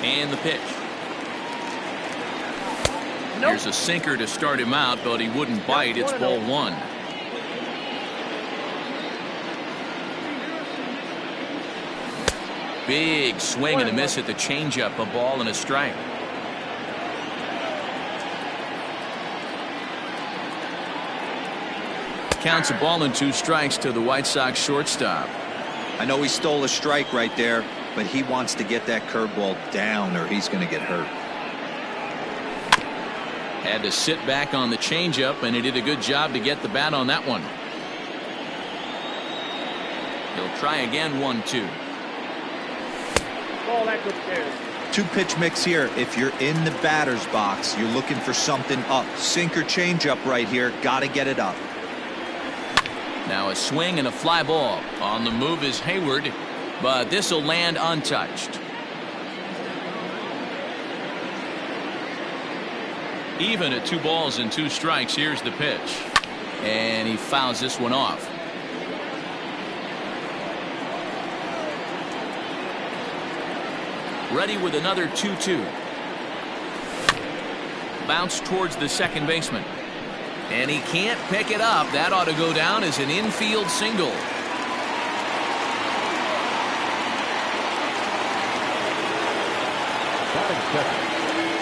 And the pitch. Here's a sinker to start him out, but he wouldn't bite. It's ball one. Big swing and a miss at the changeup. A ball and a strike. Counts a ball and 2 strikes to the White Sox shortstop. I know he stole a strike right there, but he wants to get that curveball down or he's going to get hurt. Had to sit back on the changeup, and he did a good job to get the bat on that one. He'll try again, 1-2. 2-pitch mix here. If you're in the batter's box, you're looking for something up. Sinker changeup right here. Got to get it up. Now a swing and a fly ball. On the move is Hayward, but this will land untouched. Even at 2 balls and 2 strikes. Here's the pitch, and he fouls this one off. Ready with another 2-2. Bounce towards the second baseman. And he can't pick it up. That ought to go down as an infield single.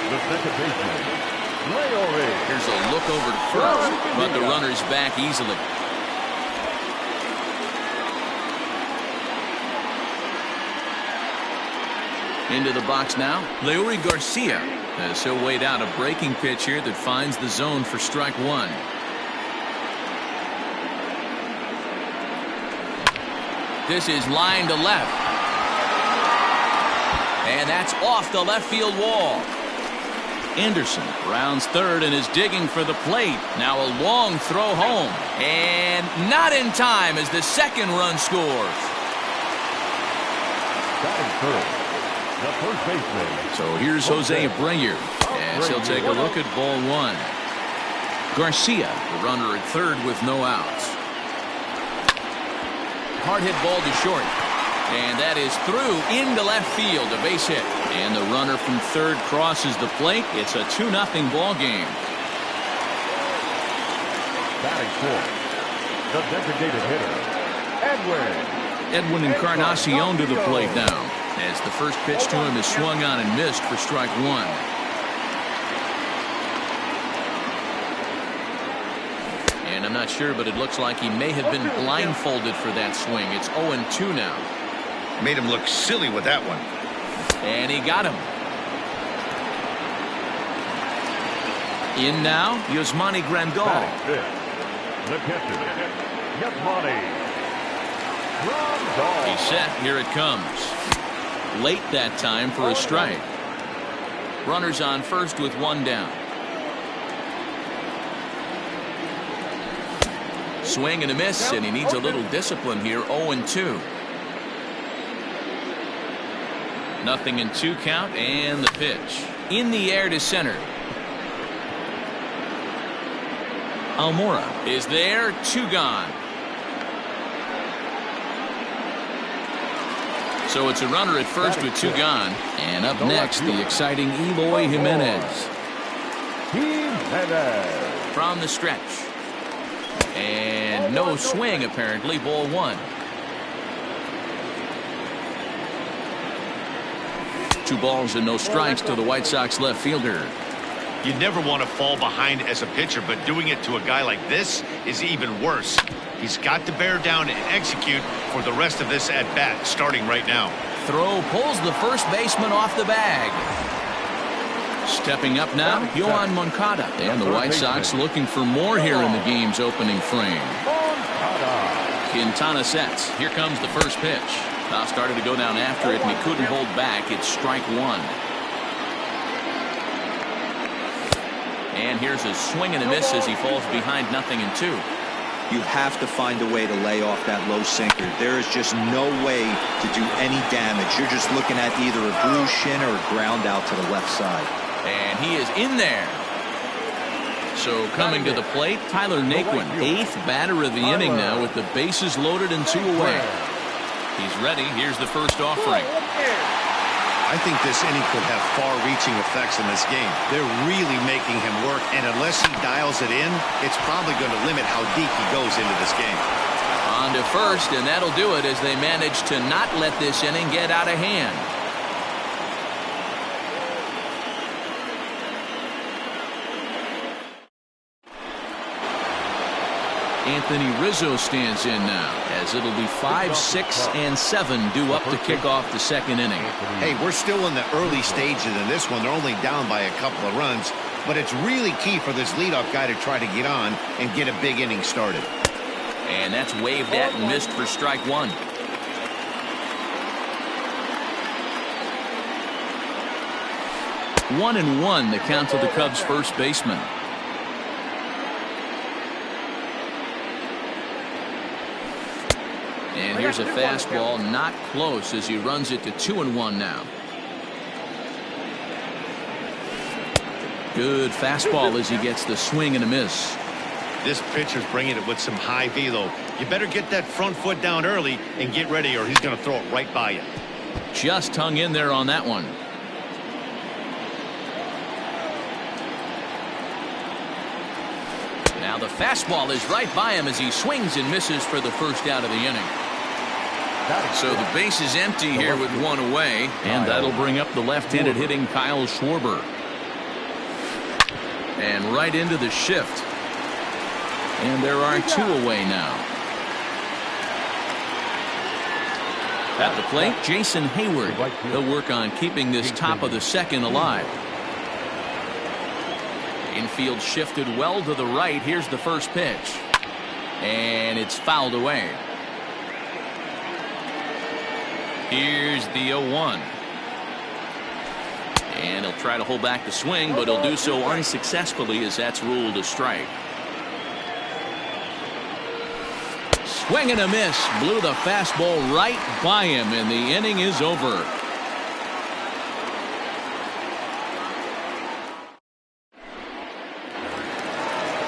The second baseman, Here's a look over to first, but the runner's back easily. Into the box now, Leury Garcia, as he'll wait out a breaking pitch here that finds the zone for strike 1. This is line to left, and that's off the left field wall. Anderson rounds third and is digging for the plate. Now a long throw home, and not in time as the second run scores. batting first, the first baseman. So here's Jose Abreu as he'll take a look at ball 1. Garcia, the runner at third with no outs. Hard hit ball to short, and that is through into left field, a base hit, and the runner from third crosses the plate. It's a 2-0 ball game. Batting fourth, the designated hitter, Edwin Encarnacion to the plate now, as the first pitch to him is swung on and missed for strike 1. And I'm not sure, but it looks like he may have been blindfolded for that swing. It's 0-2 now. Made him look silly with that one. And he got him. In now, Yasmani Grandal. batting fifth, the catcher, Yasmani Grandal. He's set. Here it comes. Late that time for a strike. Runners on first with one down. Swing and a miss, and he needs a little discipline here. 0-2. 0-2 count, and the pitch. In the air to center. Almora is there. 2 gone. So it's a runner at first with 2 gone. And up next, the exciting Eloy Jimenez. From the stretch. And no swing, apparently. Ball 1. 2 balls and no strikes to the White Sox left fielder. You never want to fall behind as a pitcher, but doing it to a guy like this is even worse. He's got to bear down and execute for the rest of this at bat, starting right now. Throw pulls the first baseman off the bag. Stepping up now, Yohan Moncada, and the White Sox looking for more here in the game's opening frame. Quintana sets. Here comes the first pitch. Now started to go down after it, and he couldn't hold back. It's strike 1. And here's a swing and a miss as he falls behind 0-2. You have to find a way to lay off that low sinker. There is just no way to do any damage. You're just looking at either a bruised shin or a ground out to the left side. And he is in there. So coming to the plate, Tyler Naquin, 8th batter of the inning now with the bases loaded and 2 away. He's ready. Here's the first offering. I think this inning could have far-reaching effects in this game. They're really making him work, and unless he dials it in, it's probably going to limit how deep he goes into this game. On to first, and that'll do it as they manage to not let this inning get out of hand. Anthony Rizzo stands in now, as it'll be 5, 6, and 7 due up to kick off the second inning. Hey, we're still in the early stages in this one. They're only down by a couple of runs, but it's really key for this leadoff guy to try to get on and get a big inning started. And that's waved at and missed for strike one. One and one, the count to the Cubs' first baseman. And here's a fastball, not close, as he runs it to 2-1 now. Good fastball as he gets the swing and a miss. This pitcher's bringing it with some high velo. You better get that front foot down early and get ready, or he's going to throw it right by you. Just hung in there on that one. Now the fastball is right by him as he swings and misses for the first out of the inning. So the base is empty here with one away, and that'll bring up the left-handed hitting Kyle Schwarber. And right into the shift. And there are two away now. At the plate, Jason Hayward. He'll work on keeping this top of the second alive. Infield shifted well to the right. Here's the first pitch. And it's fouled away. Here's the 0-1. And he'll try to hold back the swing, but he'll do so unsuccessfully as that's ruled a strike. Swing and a miss. Blew the fastball right by him, and the inning is over.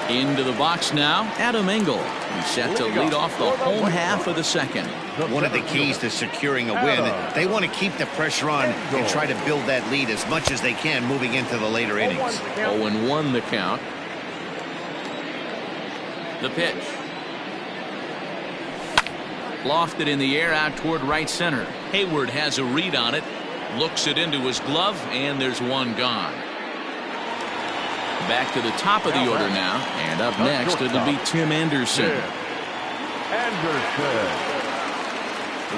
Into the box now, Adam Engel. He's set to lead off the home half of the second. One of the keys to securing a win, they want to keep the pressure on and try to build that lead as much as they can moving into the later innings. 0-1 the count. The pitch. Lofted in the air out toward right center. Hayward has a read on it. Looks it into his glove, and there's one gone. Back to the top of the order now, and up next it'll be Tim Anderson.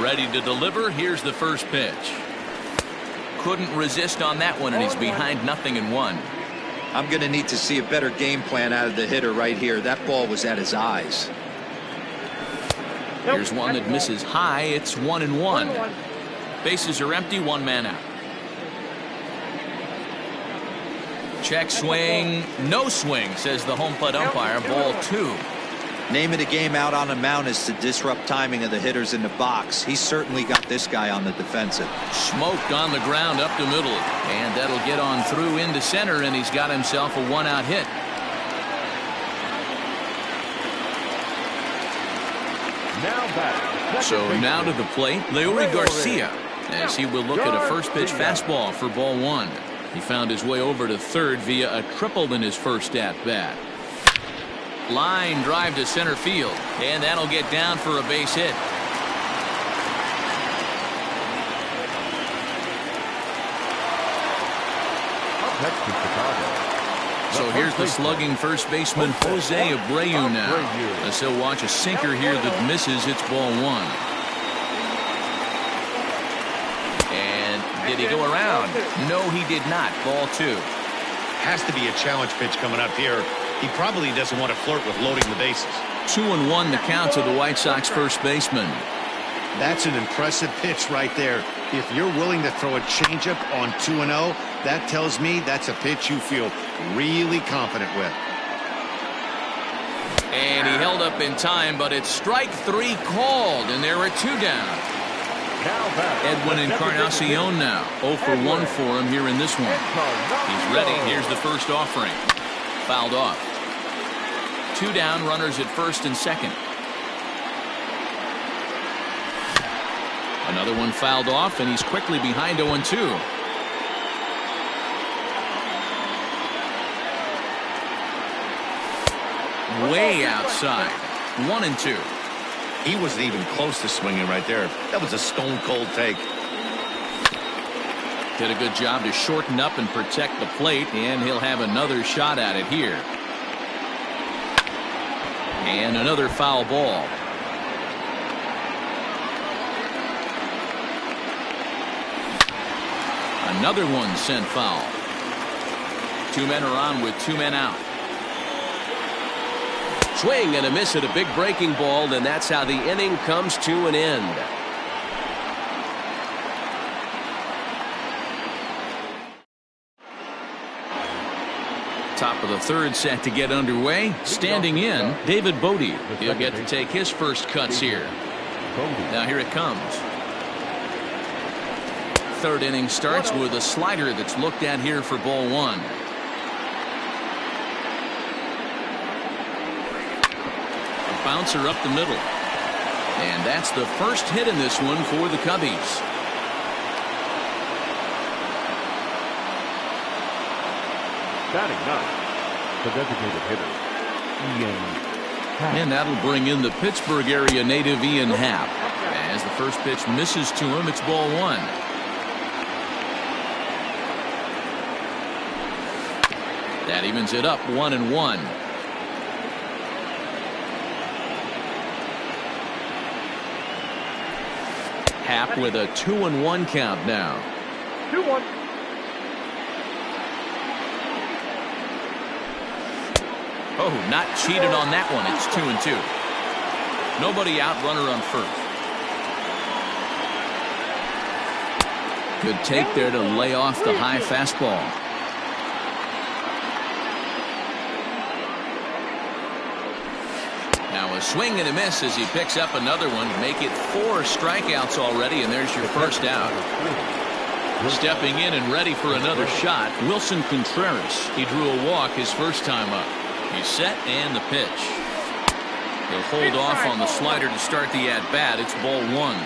Ready to deliver. Here's the first pitch. Couldn't resist on that one, and he's behind 0-1. I'm going to need to see a better game plan out of the hitter right here. That ball was at his eyes. Here's one that misses high. It's 1-1. Bases are empty, one man out. Check swing, no swing, says the home plate umpire. Ball 2. Name of the game out on a mound is to disrupt timing of the hitters in the box. He's certainly got this guy on the defensive. Smoked on the ground up the middle, and that'll get on through into center, and he's got himself a one-out hit. So now to the plate, Leury Garcia, as he will look at a first pitch fastball for ball 1. He found his way over to third via a triple in his first at-bat. Line drive to center field, and that'll get down for a base hit. So here's the slugging first baseman Jose Abreu now, as he'll watch a sinker here that misses. It's ball 1. Did he go around? No, he did not. Ball 2. Has to be a challenge pitch coming up here. He probably doesn't want to flirt with loading the bases. 2-1 the count to the White Sox first baseman. That's an impressive pitch right there. If you're willing to throw a changeup on 2-0, that tells me that's a pitch you feel really confident with. And he held up in time, but it's strike 3 called, and there are 2 down. Edwin Encarnacion now. 0 for 1 for him here in this one. He's ready. Here's the first offering. Fouled off. 2 down, runners at first and second. Another one fouled off, and he's quickly behind 0-2. Way outside. 1-2. He wasn't even close to swinging right there. That was a stone-cold take. Did a good job to shorten up and protect the plate, and he'll have another shot at it here. And another foul ball. Another one sent foul. 2 men are on with 2 men out. Swing and a miss at a big breaking ball, and that's how the inning comes to an end. Top of the third set to get underway. Standing in, David Bodie. He'll get to take his first cuts here. Now here it comes. Third inning starts with a slider that's looked at here for ball 1. A bouncer up the middle. And that's the first hit in this one for the Cubbies. Batting ninth, the designated hitter, Ian Happ. And that'll bring in the Pittsburgh area native Ian Happ. As the first pitch misses to him, it's ball 1. That evens it up 1-1. Happ with a 2-1 count now. 2-1. Oh, not cheated on that one. It's 2-2. Nobody out, runner on first. Good take there to lay off the high fastball. Now a swing and a miss as he picks up another one. Make it 4 strikeouts already, and there's your first out. Stepping in and ready for another shot, Wilson Contreras. He drew a walk his first time up. He's set and the pitch. He'll hold off on the slider to start the at-bat. It's ball 1.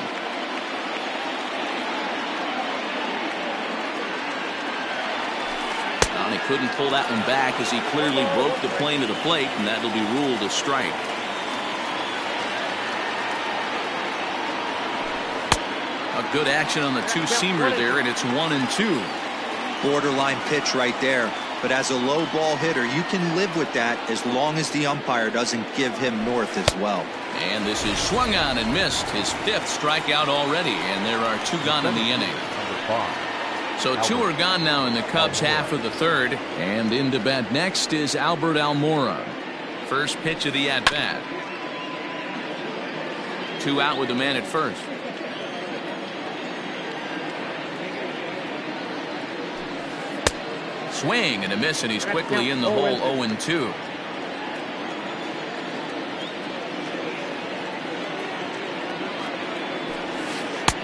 He couldn't pull that one back as he clearly broke the plane of the plate, and that'll be ruled a strike. A good action on the two-seamer there, and it's 1-2. Borderline pitch right there. But as a low ball hitter, you can live with that as long as the umpire doesn't give him north as well. And this is swung on and missed. His 5th strikeout already, and there are 2 gone in the inning. So 2 are gone now in the Cubs' half of the third. And in to bat next is Albert Almora. First pitch of the at-bat. 2 out with the man at first. Swing and a miss, and he's quickly in the hole. 0-2.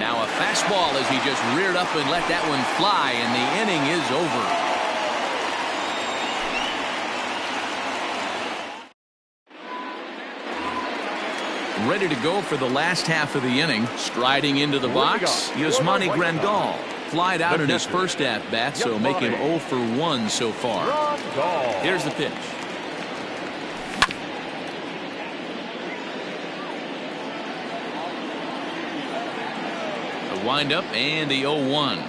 Now a fastball as he just reared up and let that one fly, and the inning is over. Ready to go for the last half of the inning. Striding into the box, Yasmani Grandal. Flied out in his first at-bat, so make him 0 for 1 so far. Here's the pitch. A windup and the 0-1.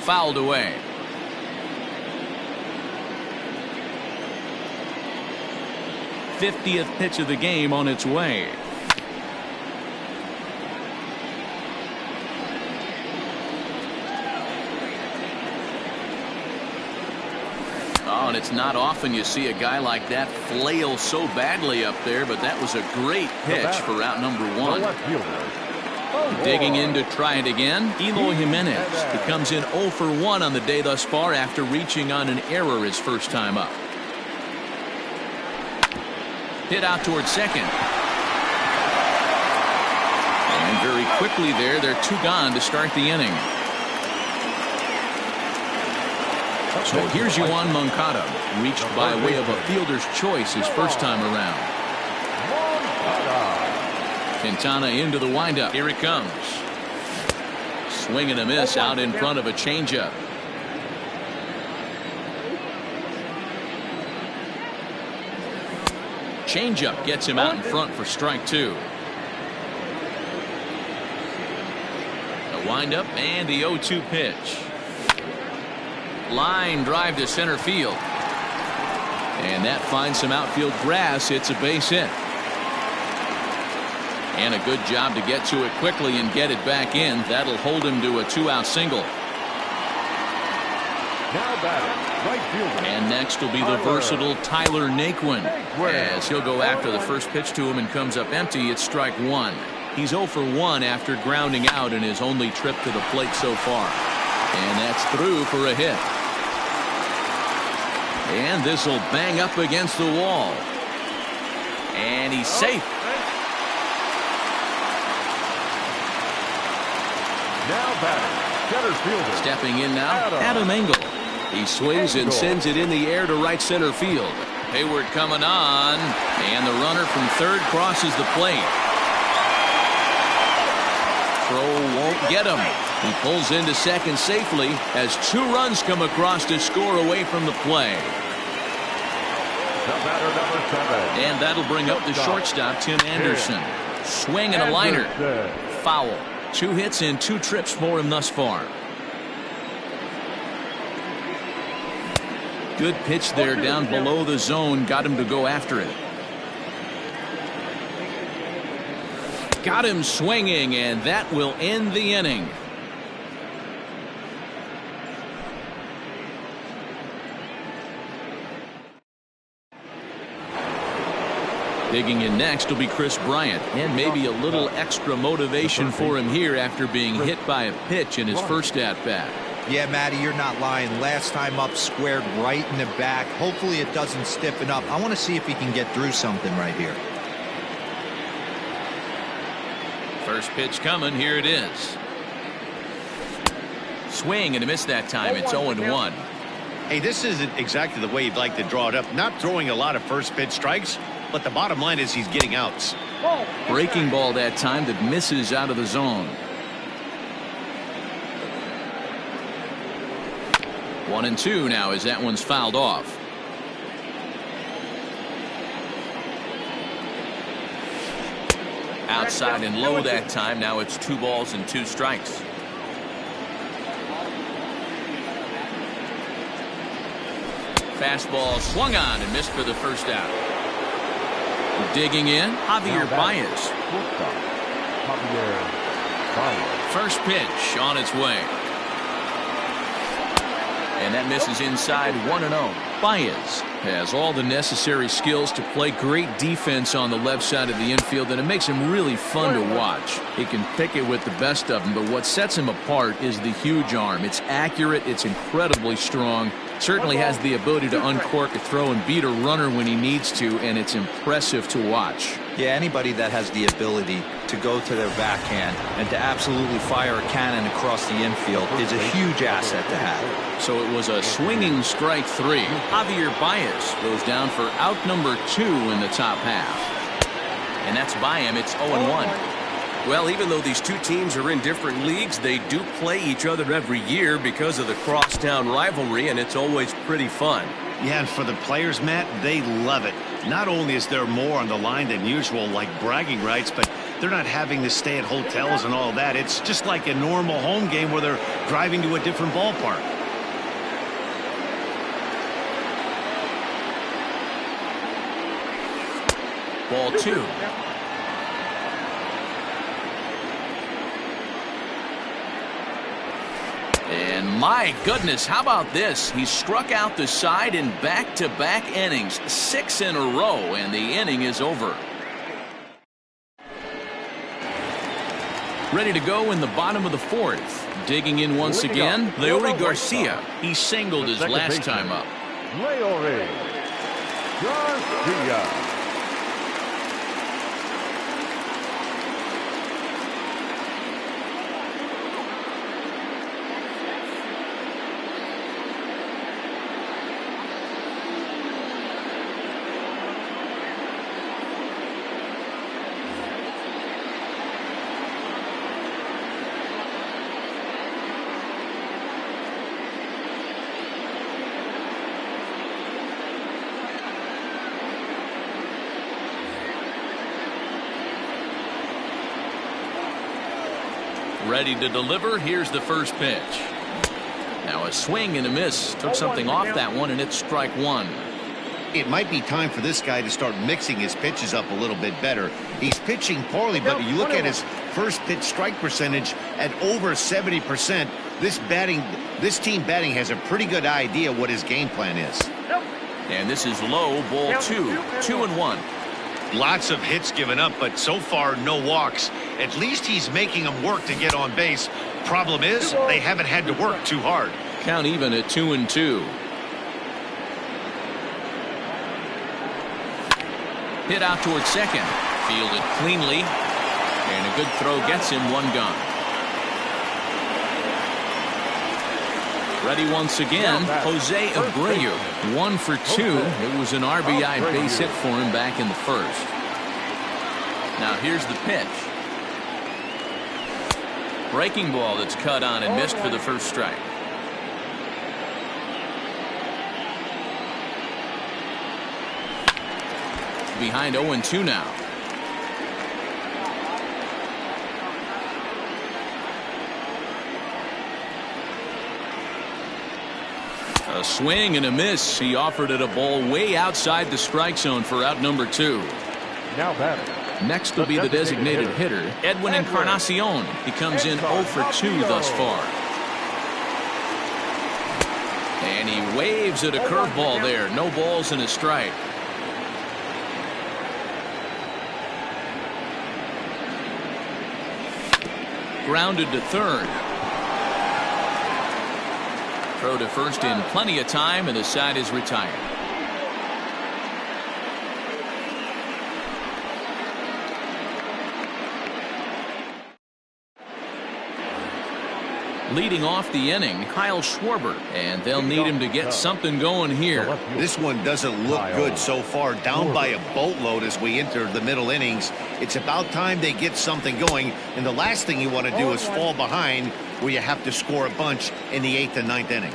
Fouled away. 50th pitch of the game on its way. Oh, and it's not often you see a guy like that flail so badly up there, but that was a great pitch for out number 1. Digging in to try it again, Eloy Jimenez. He comes in 0 for 1 on the day thus far after reaching on an error his first time up. Hit out towards second. And very quickly there, they're 2 gone to start the inning. So here's Yohan Moncada, reached by way of a fielder's choice his first time around. Quintana into the windup. Here it comes. Swing and a miss out in front of a changeup. Changeup gets him out in front for strike two. The windup and the 0-2 pitch. Line drive to center field. And that finds some outfield grass. It's a base hit. And a good job to get to it quickly and get it back in. That'll hold him to a 2-out single. Now batting, right fielder. And next will be the versatile Tyler Naquin. As he'll go after the first pitch to him and comes up empty. It's strike one. He's 0 for 1 after grounding out in his only trip to the plate so far. And that's through for a hit. And this will bang up against the wall. And he's safe. Now batting, center fielder. Stepping in now, Adam Engel. He swings and sends it in the air to right center field. Hayward coming on, and the runner from third crosses the plate. Throw won't get him. He pulls into second safely as 2 runs come across to score away from the play. The batter, number 7. And that'll bring up the shortstop, Tim Anderson. Swing and a liner. Foul. 2 hits and 2 trips for him thus far. Good pitch there down below the zone. Got him to go after it. Got him swinging, and that will end the inning. Digging in next will be Chris Bryant, and maybe a little extra motivation for him here after being hit by a pitch in his first at-bat. Yeah, Matty, you're not lying. Last time up, squared right in the back. Hopefully it doesn't stiffen up. I want to see if he can get through something right here. First pitch coming. Here it is. Swing and a miss that time. It's 0-1. Hey, this isn't exactly the way you'd like to draw it up. Not throwing a lot of first pitch strikes, but the bottom line is he's getting outs. Breaking ball that time that misses out of the zone. 1-2 now as that one's fouled off. Outside and low that time. Now it's 2 balls and 2 strikes. Fastball swung on and missed for the first out. Digging in, Javier Baez. First pitch on its way. And that misses inside 1-0. Baez has all the necessary skills to play great defense on the left side of the infield, and it makes him really fun to watch. He can pick it with the best of them, but what sets him apart is the huge arm. It's accurate, it's incredibly strong, certainly has the ability to uncork a throw and beat a runner when he needs to, and it's impressive to watch. Yeah, anybody that has the ability to go to their backhand and to absolutely fire a cannon across the infield is a huge asset to have. So it was a swinging strike 3. Javier Baez goes down for out number 2 in the top half. And that's by him. It's 0-1. Well, even though these two teams are in different leagues, they do play each other every year because of the crosstown rivalry, and it's always pretty fun. Yeah, and for the players, Matt, they love it. Not only is there more on the line than usual, like bragging rights, but they're not having to stay at hotels and all that. It's just like a normal home game where they're driving to a different ballpark. Ball 2. And my goodness, how about this? He struck out the side in back-to-back innings, 6 in a row, and the inning is over. Ready to go in the bottom of the 4th. Digging in once again, Leori Garcia. He singled his last time up. Leori Garcia. Ready to deliver. Here's the first pitch. Now a swing and a miss. Took something off that one, and it's strike one. It might be time for this guy to start mixing his pitches up a little bit better. He's pitching poorly, but you look at his first pitch strike percentage at over 70%. This team batting has a pretty good idea what his game plan is. And this is low, ball 2, 2-1. Lots of hits given up, but so far no walks. At least he's making them work to get on base. Problem is, they haven't had to work too hard. Count even at 2-2. Hit out towards second. Fielded cleanly. And a good throw gets him one gone. Ready once again, Jose Abreu. 1 for 2. It was an RBI base hit for him back in the first. Now here's the pitch. Breaking ball that's cut on and missed for the first strike. Behind 0-2 now. A swing and a miss. He offered it a ball way outside the strike zone for out number 2. Now batting. Next will be the designated hitter, Edwin Encarnacion. He comes in 0 for 2 thus far. And he waves at a curveball there. No balls and a strike. Grounded to third. Throw to first in plenty of time, and the side is retired. Leading off the inning, Kyle Schwarber, and they'll need him to get something going here. This one doesn't look good so far. Down by a boatload as we enter the middle innings. It's about time they get something going, and the last thing you want to do is fall behind where you have to score a bunch in the 8th and 9th inning.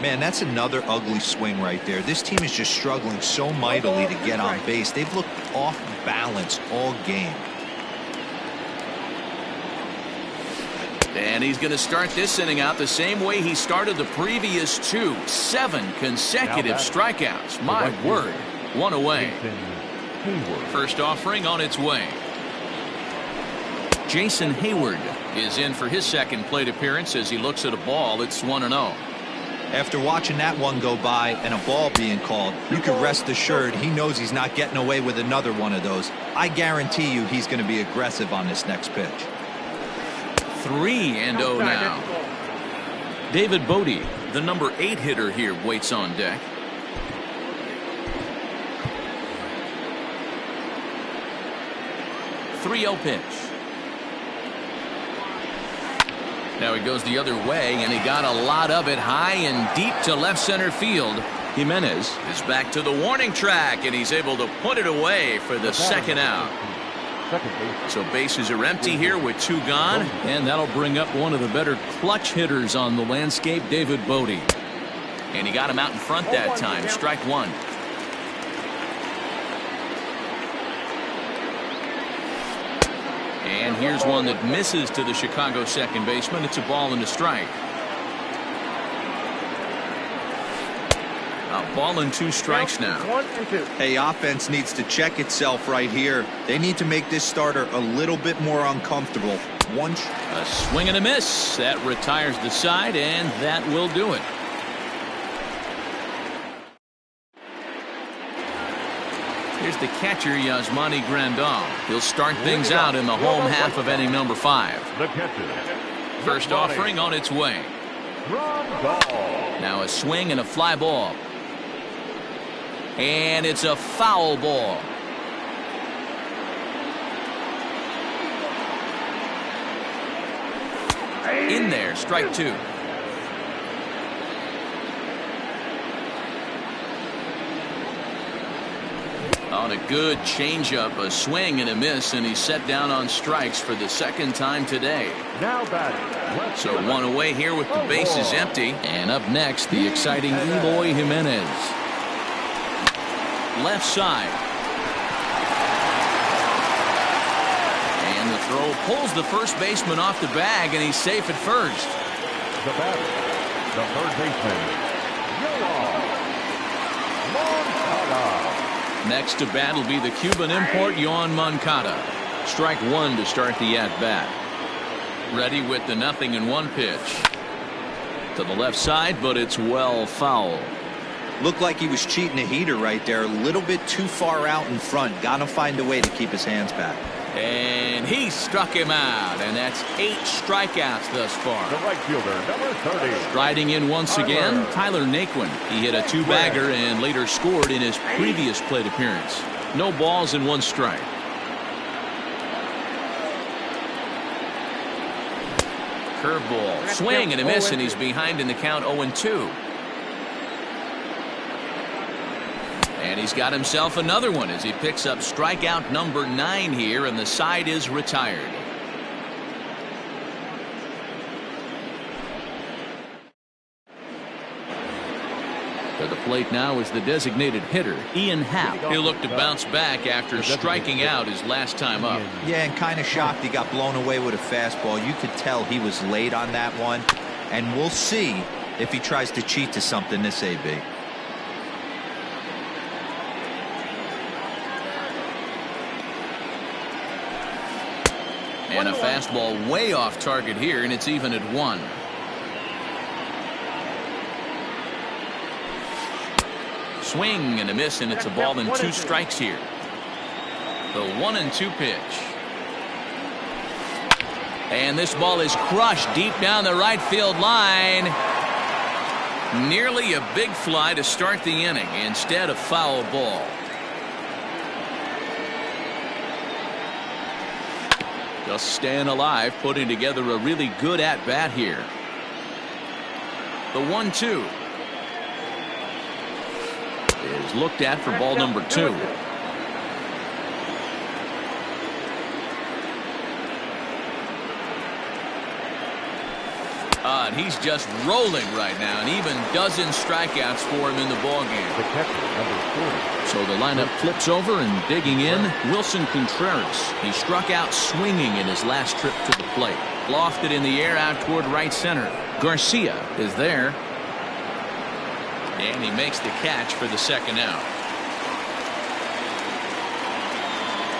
Man, that's another ugly swing right there. This team is just struggling so mightily to get on base. They've looked off balance all game. And he's going to start this inning out the same way he started the previous 2. 7 consecutive strikeouts. My word. 1 away. First offering on its way. Jason Hayward is in for his second plate appearance as he looks at a ball. It's 1-0. After watching that one go by and a ball being called, you can rest assured he knows he's not getting away with another one of those. I guarantee you he's going to be aggressive on this next pitch. 3-0 now. David Bodie, the number 8 hitter here, waits on deck. .30 pitch. Now he goes the other way, and he got a lot of it high and deep to left center field. Jimenez is back to the warning track, and he's able to put it away for the second out. So bases are empty here with 2 gone, and that'll bring up one of the better clutch hitters on the landscape, David Bodie. And he got him out in front that time. Strike 1. And here's one that misses to the Chicago second baseman. It's a ball and a strike. A ball and 2 strikes now. Hey, offense needs to check itself right here. They need to make this starter a little bit more uncomfortable. A swing and a miss. That retires the side, and that will do it. Here's the catcher, Yasmani Grandal. He'll start things out in the home half of inning number 5. The catcher. First offering on its way. Now a swing and a fly ball. And it's a foul ball. In there, strike 2. On a good changeup, a swing and a miss, and he's set down on strikes for the second time today. Now batting. So 1 away here with the bases empty. And up next, the exciting Eloy Jimenez. Left side. And And the throw pulls the first baseman off the bag, and he's safe at first. The batter, the third baseman, Moncada. Next to bat will be the Cuban import, Yoan Moncada. Strike one to start the at-bat. Ready with the 0-1 pitch. To the left side, but it's well foul. Looked like he was cheating a heater right there. A little bit too far out in front. Got to find a way to keep his hands back. And he struck him out, and that's 8 strikeouts thus far. The right fielder, number 30. Striding in once again, Tyler Naquin. He hit a 2-bagger and later scored in his previous plate appearance. No balls and 1 strike. Curveball, swing and a miss, and he's behind in the count 0-2. And he's got himself another one as he picks up strikeout number 9 here, and the side is retired. To the plate now is the designated hitter, Ian Happ. He'll look to bounce back after striking out his last time up. Yeah, and kind of shocked he got blown away with a fastball. You could tell he was late on that one, and we'll see if he tries to cheat to something this AB. And a fastball way off target here, and it's even at 1. Swing and a miss, and it's a ball and 2 strikes here. The 1-2 pitch. And this ball is crushed deep down the right field line. Nearly a big fly to start the inning. Instead, a foul ball. Just staying alive, putting together a really good at-bat here. The 1-2 is looked at for ball number 2. And he's just rolling right now, and even dozen strikeouts for him in the ballgame. The catcher, number 40. So the lineup flips over, and digging in, Wilson Contreras. He struck out swinging in his last trip to the plate. Lofted in the air out toward right center. Garcia is there. And he makes the catch for the second out.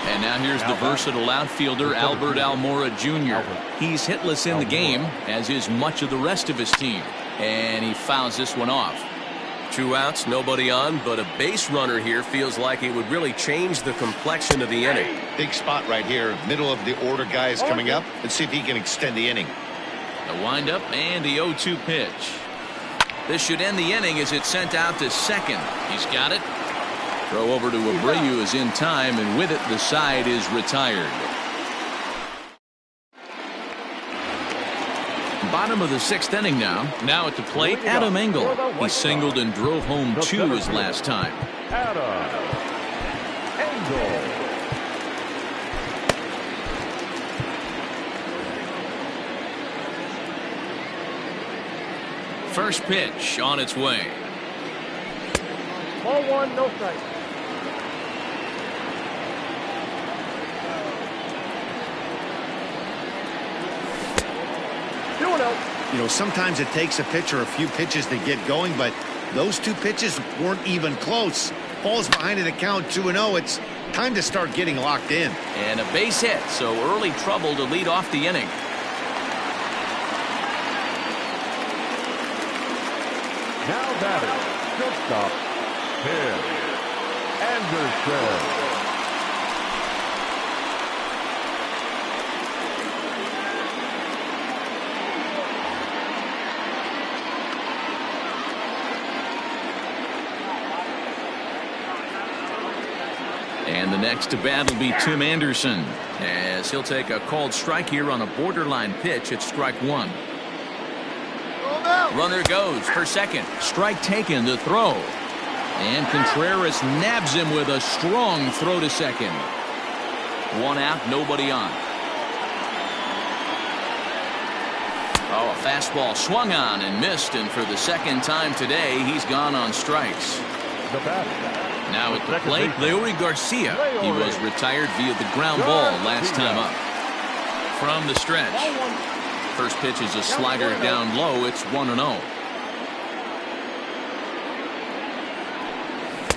And now here's the versatile outfielder, Albert Almora Jr. He's hitless in the game, as is much of the rest of his team. And he fouls this one off. 2 outs, nobody on, but a base runner here feels like it would really change the complexion of the inning. Big spot right here. Middle of the order guy is coming up. Let's see if he can extend the inning. The windup and the 0-2 pitch. This should end the inning as it's sent out to second. He's got it. Throw over to Abreu is in time, and with it, the side is retired. Bottom of the 6th inning now. Now at the plate, Adam Engel. He singled and drove home 2 his last time. Adam Engel. First pitch on its way. Ball 1, no strike. You know, sometimes it takes a pitcher a few pitches to get going, but those 2 pitches weren't even close. Ball's behind in the count 2-0. It's time to start getting locked in. And a base hit, so early trouble to lead off the inning. Now batter, shortstop, Tim Anderson. And the next to bat will be Tim Anderson, as he'll take a called strike here on a borderline pitch at strike 1. Runner goes for second. Strike taken to throw. And Contreras nabs him with a strong throw to second. 1 out, nobody on. Oh, a fastball swung on and missed, and for the second time today, he's gone on strikes. The batter. Now at the plate, Leury Garcia. He was retired via the ground ball last time up. from the stretch. First pitch is a slider down low. It's 1-0.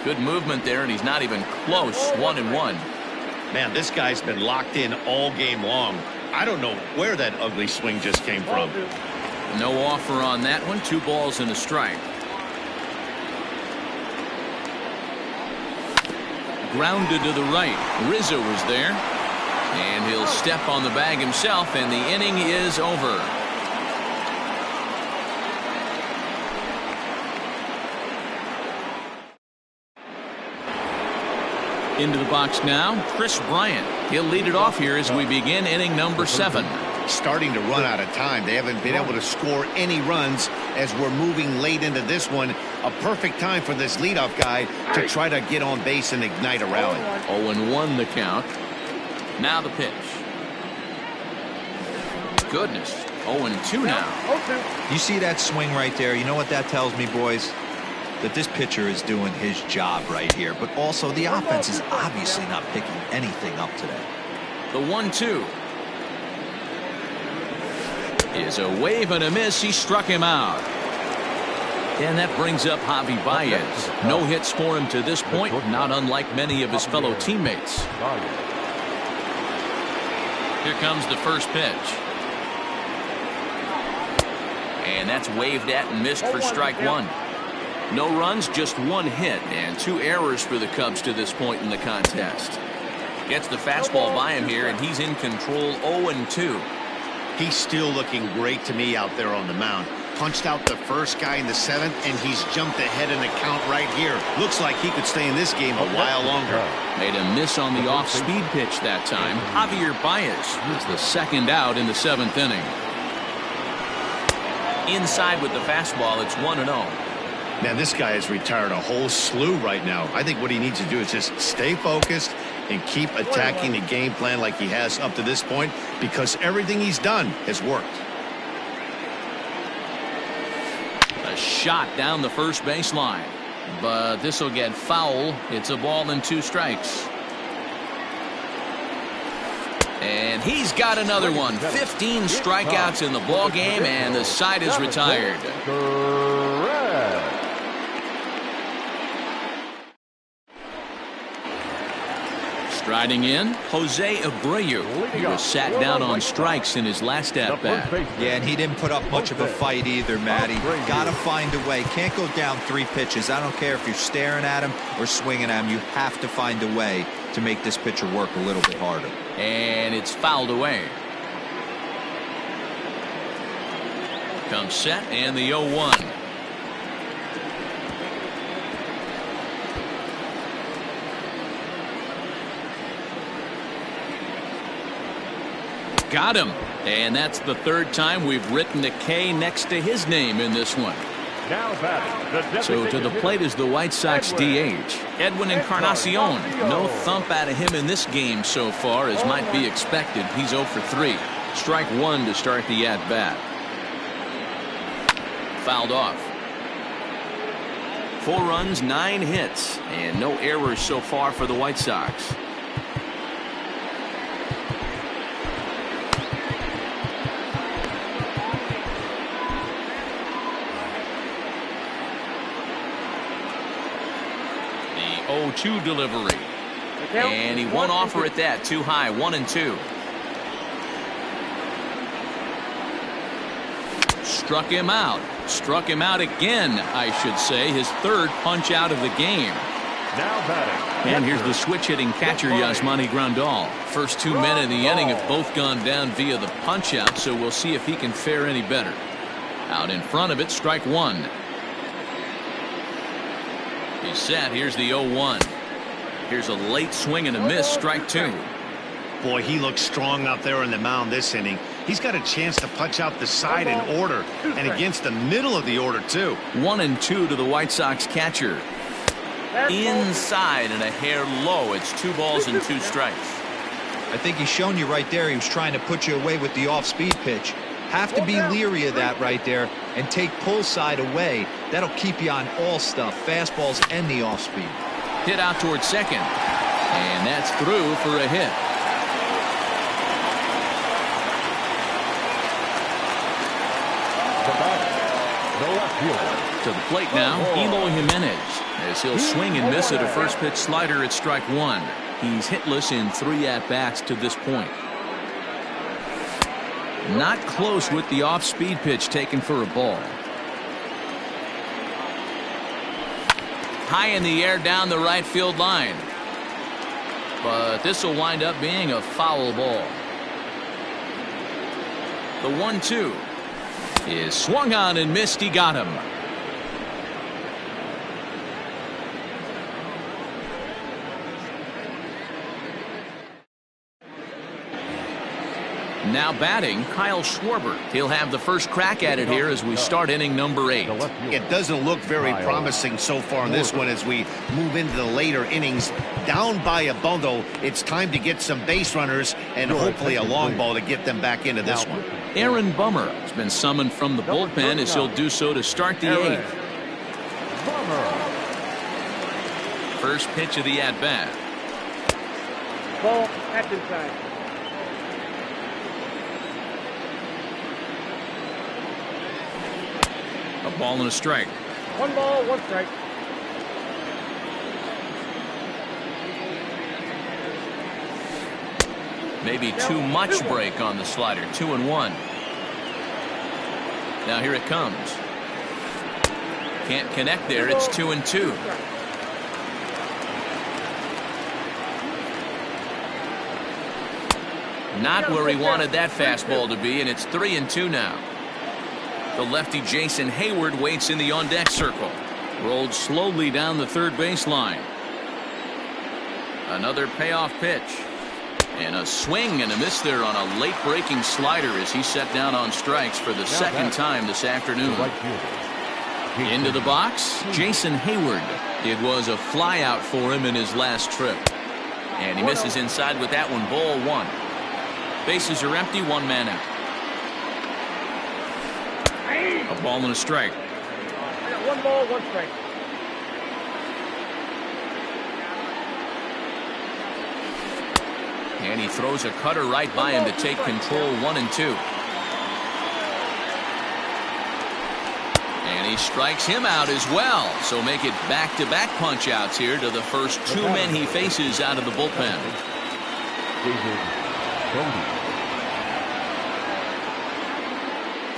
Good movement there, and he's not even close. 1-1. Man, this guy's been locked in all game long. I don't know where that ugly swing just came from. No offer on that one. 2 balls and a strike. Grounded to the right. Rizzo was there. And he'll step on the bag himself, and the inning is over. Into the box now, Chris Bryant. He'll lead it off here as we begin inning number 7. Starting to run out of time. They haven't been able to score any runs as we're moving late into this one. A perfect time for this leadoff guy to try to get on base and ignite a rally. 0-1 the count. Now the pitch. Goodness. 0-2 now. You see that swing right there? You know what that tells me, boys? That this pitcher is doing his job right here. But also the offense is obviously not picking anything up today. The 1-2. Is a wave and a miss. He struck him out. And that brings up Javi Baez. No hits for him to this point, not unlike many of his fellow teammates. Here comes the first pitch. And that's waved at and missed for strike 1. No runs, just 1 hit, and 2 errors for the Cubs to this point in the contest. Gets the fastball by him here, and he's in control. 0-2. He's still looking great to me out there on the mound. Punched out the first guy in the 7th, and he's jumped ahead in the count right here. Looks like he could stay in this game a while longer. Made a miss on the off-speed pitch that time. Javier Baez is the second out in the 7th inning. Inside with the fastball, it's 1-0. Man, this guy has retired a whole slew right now. I think what he needs to do is just stay focused and keep attacking the game plan like he has up to this point, because everything he's done has worked. A shot down the first baseline, but this will get foul. It's a ball and 2 strikes. And he's got another one. 15 strikeouts in the ball game, and the side is retired. Striding in, Jose Abreu. He was sat down on strikes in his last at-bat. Yeah, and he didn't put up much of a fight either, Matty. Got to find a way. Can't go down 3 pitches. I don't care if you're staring at him or swinging at him. You have to find a way to make this pitcher work a little bit harder. And it's fouled away. Comes set, and the 0-1. Got him. And that's the 3rd time we've written a K next to his name in this one. So to the plate is the White Sox DH, Edwin Encarnacion. No thump out of him in this game so far, as might be expected. He's 0 for 3. Strike 1 to start the at-bat. Fouled off. 4 runs, 9 hits, and no errors so far for the White Sox. The 0-2 delivery. And he won offer at that. Too high. 1-2. Struck him out. Struck him out again, I should say. His 3rd punch out of the game. Now batting. And here's the switch-hitting catcher, Yasmani Grandal. First 2 men in the inning have both gone down via the punch-out, so we'll see if he can fare any better. Out in front of it, strike 1. He's set. Here's the 0-1. Here's a late swing and a miss, strike 2. Boy, he looks strong out there on the mound this inning. He's got a chance to punch out the side in order, and against the middle of the order, too. 1-2 to the White Sox catcher. Inside and a hair low. It's 2 balls and 2 strikes. I think he's shown you right there he was trying to put you away with the off-speed pitch. Have to be leery of that right there and take pull side away. That'll keep you on all stuff, fastballs and the off-speed. Hit out towards second. And that's through for a hit. left fielder. To the plate now, Eloy Jimenez, as he'll swing and miss at a first pitch slider at strike one. He's hitless in 3 at-bats to this point. Not close with the off-speed pitch taken for a ball. High in the air down the right field line. But this will wind up being a foul ball. The 1-2 is swung on and missed. He got him. Now batting, Kyle Schwarber. He'll have the first crack at it here as we start inning number 8. It doesn't look very promising so far in this one as we move into the later innings. Down by a bundle, it's time to get some base runners and hopefully a long ball to get them back into this one. Aaron Bummer has been summoned from the bullpen as he'll do so to start the 8th. First pitch of the at-bat. Ball, that's inside. A ball and a strike. 1 ball, 1 strike. Maybe too much break on the slider. 2-1. Now here it comes. Can't connect there. It's 2-2. Not where he wanted that fastball to be, and it's 3-2 now. The lefty Jason Hayward waits in the on-deck circle. Rolled slowly down the third baseline. Another payoff pitch. And a swing and a miss there on a late breaking slider as he set down on strikes for the second time this afternoon. Into the box, Jason Hayward. It was a fly out for him in his last trip. And he misses inside with that one. Ball 1. Bases are empty. 1 man out. A ball and a strike. I got 1 ball, 1 strike. And he throws a cutter right by him to take control. 1-2. And he strikes him out as well. So make it back-to-back punch outs here to the first 2 men he faces out of the bullpen.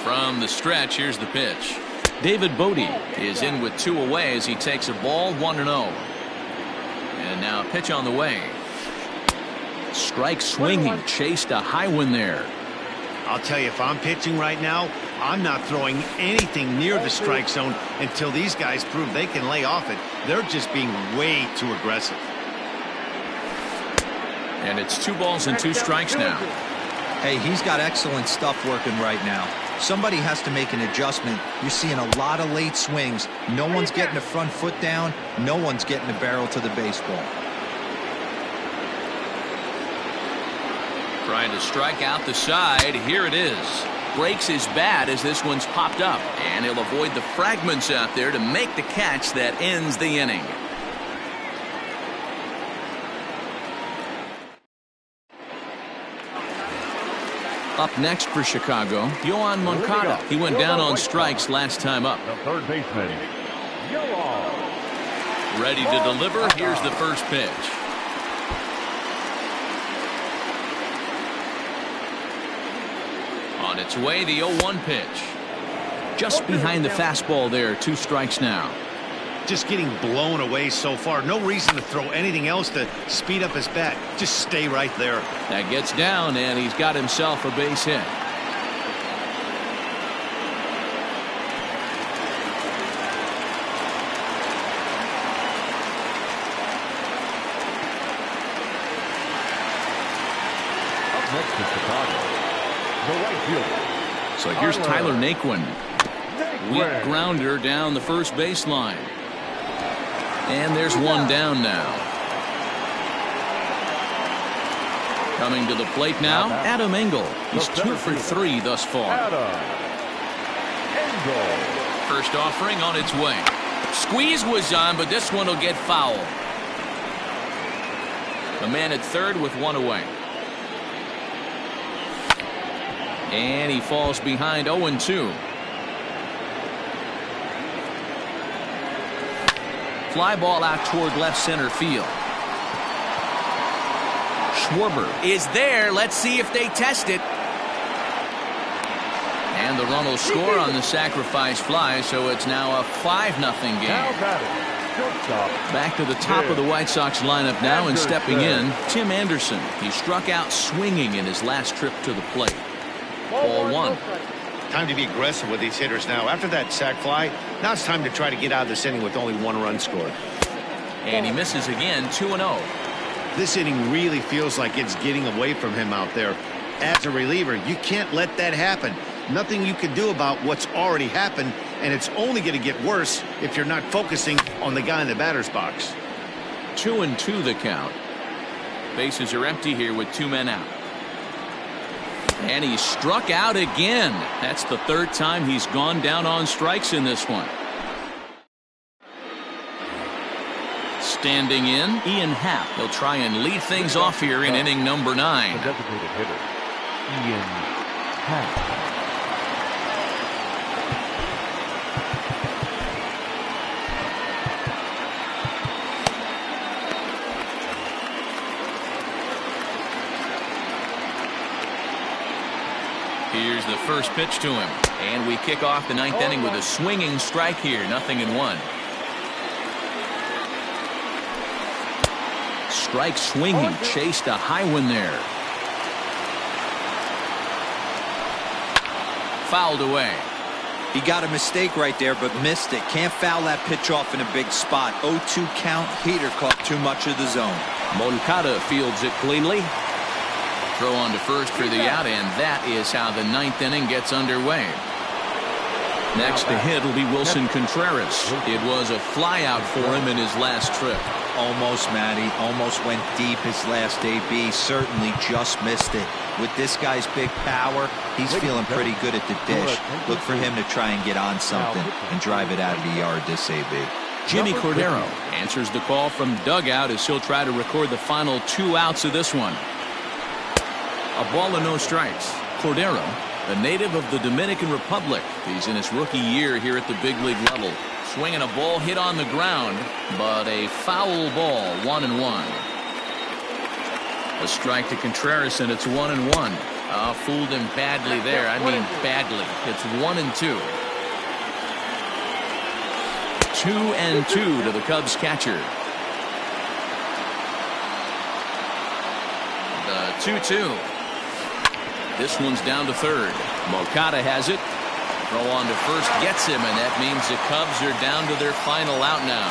From the stretch, here's the pitch. David Bodie is in with 2 away as he takes a ball. 1-0. And now a pitch on the way. Strike swinging, chased a high one there. I'll tell you, if I'm pitching right now, I'm not throwing anything near the strike zone until these guys prove they can lay off it. They're just being way too aggressive. And it's 2 balls and 2 strikes now. Hey, he's got excellent stuff working right now. Somebody has to make an adjustment. You're seeing a lot of late swings. No one's getting the front foot down. No one's getting the barrel to the baseball. Trying to strike out the side. Here it is. Breaks his bat as this one's popped up. And he'll avoid the fragments out there to make the catch that ends the inning. Up next for Chicago, Yoan Moncada. He went down on strikes last time up. The third baseman, Ready to deliver. Here's the first pitch. On its way, the 0-1 pitch. Just behind the fastball there. 2 strikes now. Just getting blown away so far. No reason to throw anything else to speed up his bat. Just stay right there. That gets down, and he's got himself a base hit. up next to Chicago, the right fielder. So here's Tyler Naquin. Weak grounder down the first baseline. And there's 1 down now. Coming to the plate now, Adam Engel. He's 2 for 3 thus far. First offering on its way. Squeeze was on, but this one will get foul. The man at third with 1 away. And he falls behind 0-2. Fly ball out toward left center field. Schwarber is there. Let's see if they test it. And the run will score on the sacrifice fly, so it's now a 5-0 game. Back to the top of the White Sox lineup now, and stepping in, Tim Anderson. He struck out swinging in his last trip to the plate. Ball 1. Time to be aggressive with these hitters now. After that sac fly, now it's time to try to get out of this inning with only 1 run scored. And he misses again, 2-0. This inning really feels like it's getting away from him out there. As a reliever, you can't let that happen. Nothing you can do about what's already happened, and it's only going to get worse if you're not focusing on the guy in the batter's box. 2-2 the count. Bases are empty here with 2 men out. And he struck out again. That's the 3rd time he's gone down on strikes in this one. Standing in, Ian Happ. He'll try and lead things off here in inning number 9. The designated hitter, Ian Happ. Here's the first pitch to him. And we kick off the 9th inning with a swinging strike here. 0-1. Strike swinging. Chased a high one there. Fouled away. He got a mistake right there, but missed it. Can't foul that pitch off in a big spot. 0-2 count. Heater caught too much of the zone. Moncada fields it cleanly. Throw on to first for the out, and that is how the 9th inning gets underway. Next to hit will be Wilson Contreras. It was a fly out for him in his last trip. Almost, Matty. Almost went deep his last AB. Certainly just missed it. With this guy's big power, he's feeling pretty good at the dish. Look for him to try and get on something and drive it out of the yard this AB. Jimmy Cordero answers the call from dugout as he'll try to record the final 2 outs of this one. A ball and no strikes. Cordero, a native of the Dominican Republic. He's in his rookie year here at the big league level. Swinging a ball hit on the ground, but a foul ball, 1-1. A strike to Contreras, and it's 1-1. Fooled him badly there. I mean badly. It's 1-2. 2-2 to the Cubs catcher. The 2-2. This one's down to third. Moncada has it. Throw on to first gets him, and that means the Cubs are down to their final out now.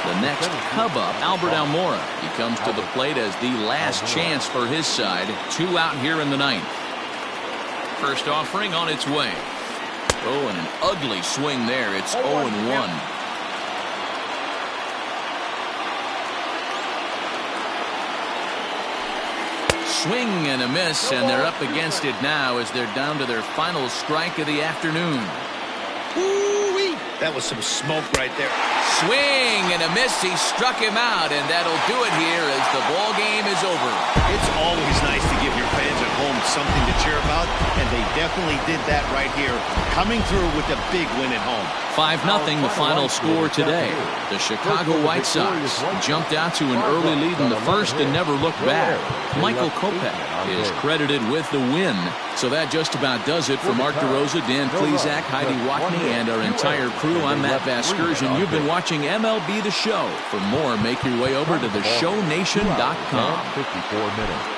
The next Cub up, Albert Almora. He comes to the plate as the last chance for his side. 2 out here in the 9th. First offering on its way. Oh, and an ugly swing there. It's 0-1. Swing and a miss, and they're up against it now as they're down to their final strike of the afternoon. Ooh-wee. That was some smoke right there. Swing and a miss. He struck him out, and that'll do it here as the ball game is over. It's always nice to give your fans at home something to cheer about, and they definitely did that right here, coming through with a big win at home. 5-0 the final score today. The Chicago White Sox jumped out to an early lead in the first and never looked back. Michael Kopech is credited with the win. So that just about does it for Mark DeRosa, Dan Plesac, Heidi Watney, and our entire crew. I'm Matt Vasgersian. You've been watching MLB The Show. For more, make your way over to theshownation.com. 54 minutes.